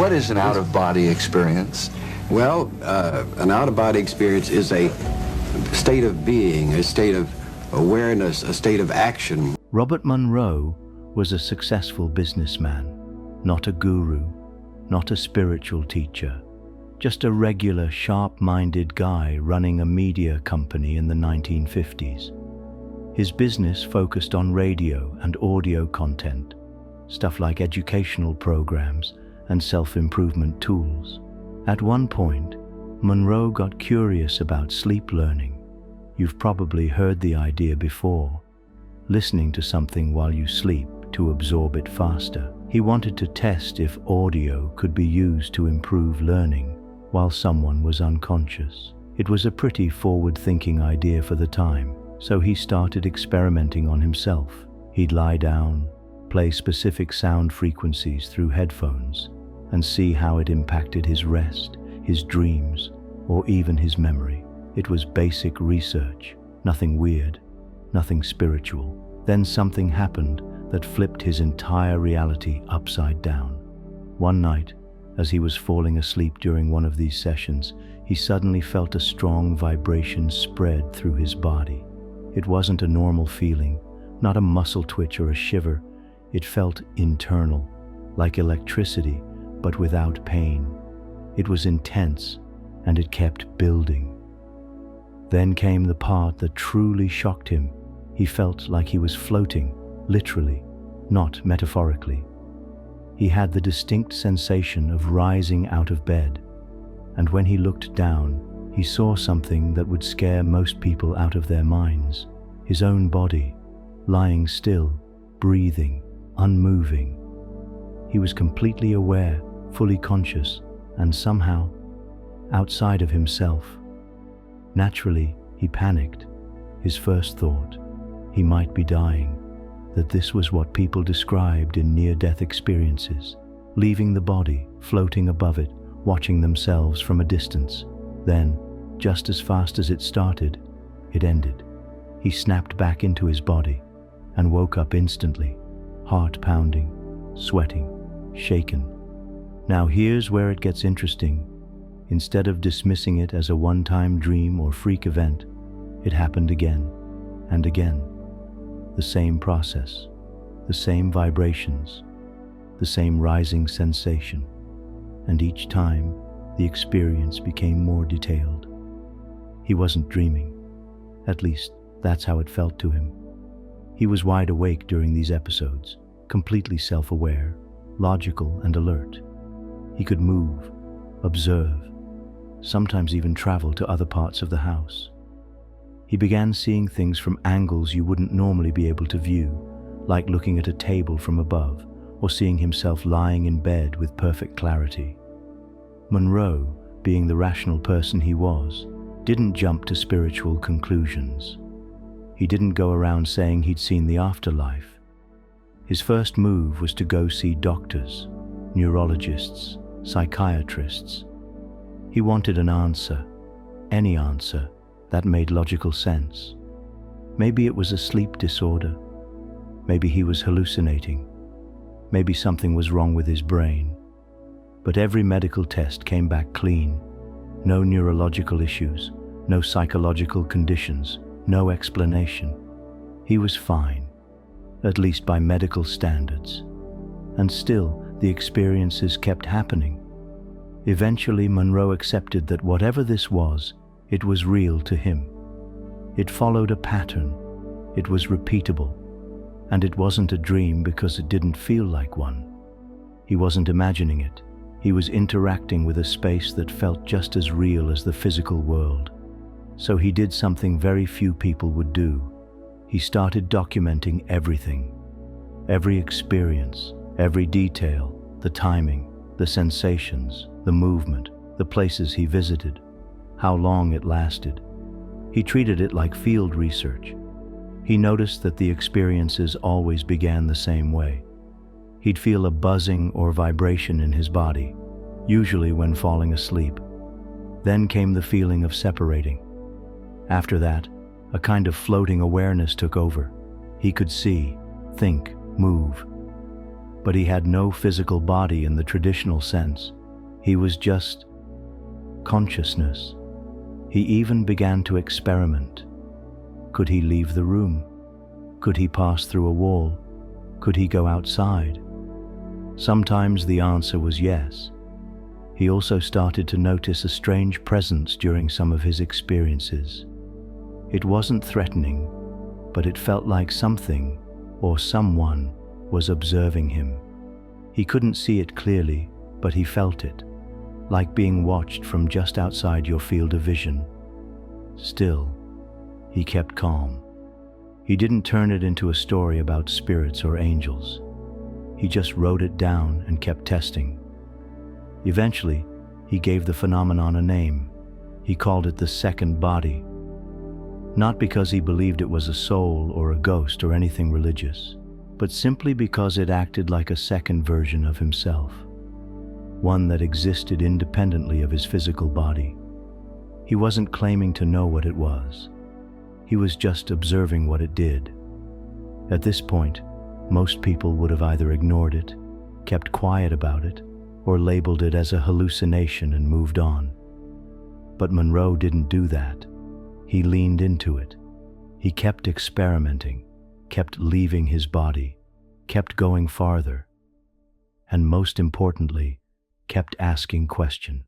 What is an out-of-body experience? Well, an out-of-body experience is a state of being, a state of awareness, a state of action. Robert Monroe was a successful businessman, not a guru, not a spiritual teacher, just a regular, sharp-minded guy running a media company in the 1950s. His business focused on radio and audio content, stuff like educational programs and self-improvement tools. At one point, Monroe got curious about sleep learning. You've probably heard the idea before, listening to something while you sleep to absorb it faster. He wanted to test if audio could be used to improve learning while someone was unconscious. It was a pretty forward-thinking idea for the time, so he started experimenting on himself. He'd lie down, play specific sound frequencies through headphones, and see how it impacted his rest, his dreams, or even his memory. It was basic research, nothing weird, nothing spiritual. Then something happened that flipped his entire reality upside down. One night, as he was falling asleep during one of these sessions, he suddenly felt a strong vibration spread through his body. It wasn't a normal feeling, not a muscle twitch or a shiver. It felt internal, like electricity, but without pain. It was intense, and it kept building. Then came the part that truly shocked him. He felt like he was floating, literally, not metaphorically. He had the distinct sensation of rising out of bed, and when he looked down, he saw something that would scare most people out of their minds. His own body, lying still, breathing, unmoving. He was completely aware, fully conscious, and somehow outside of himself. Naturally, he panicked. His first thought, he might be dying, that this was what people described in near-death experiences, leaving the body, floating above it, watching themselves from a distance. Then, just as fast as it started, it ended. He snapped back into his body and woke up instantly, heart pounding, sweating, shaken. Now here's where it gets interesting. Instead of dismissing it as a one-time dream or freak event, it happened again and again. The same process, the same vibrations, the same rising sensation, and each time the experience became more detailed. He wasn't dreaming. At least, that's how it felt to him. He was wide awake during these episodes, completely self-aware, logical and alert. He could move, observe, sometimes even travel to other parts of the house. He began seeing things from angles you wouldn't normally be able to view, like looking at a table from above or seeing himself lying in bed with perfect clarity. Monroe, being the rational person he was, didn't jump to spiritual conclusions. He didn't go around saying he'd seen the afterlife. His first move was to go see doctors, neurologists, psychiatrists. He wanted an answer, any answer, that made logical sense. Maybe it was a sleep disorder. Maybe he was hallucinating. Maybe something was wrong with his brain. But every medical test came back clean. No neurological issues, no psychological conditions, no explanation. He was fine, at least by medical standards. And still, the experiences kept happening. Eventually, Monroe accepted that whatever this was, it was real to him. It followed a pattern. It was repeatable. And it wasn't a dream because it didn't feel like one. He wasn't imagining it. He was interacting with a space that felt just as real as the physical world. So he did something very few people would do. He started documenting everything. Every experience, every detail, the timing, the sensations, the movement, the places he visited, how long it lasted. He treated it like field research. He noticed that the experiences always began the same way. He'd feel a buzzing or vibration in his body, usually when falling asleep. Then came the feeling of separating. After that, a kind of floating awareness took over. He could see, think, move. But he had no physical body in the traditional sense. He was just consciousness. He even began to experiment. Could he leave the room? Could he pass through a wall? Could he go outside? Sometimes the answer was yes. He also started to notice a strange presence during some of his experiences. It wasn't threatening, but it felt like something or someone was observing him. He couldn't see it clearly, but he felt it, like being watched from just outside your field of vision. Still, he kept calm. He didn't turn it into a story about spirits or angels. He just wrote it down and kept testing. Eventually, he gave the phenomenon a name. He called it the second body. Not because he believed it was a soul or a ghost or anything religious, but simply because it acted like a second version of himself, one that existed independently of his physical body. He wasn't claiming to know what it was. He was just observing what it did. At this point, most people would have either ignored it, kept quiet about it, or labeled it as a hallucination and moved on. But Monroe didn't do that. He leaned into it. He kept experimenting, kept leaving his body, kept going farther, and most importantly, kept asking questions.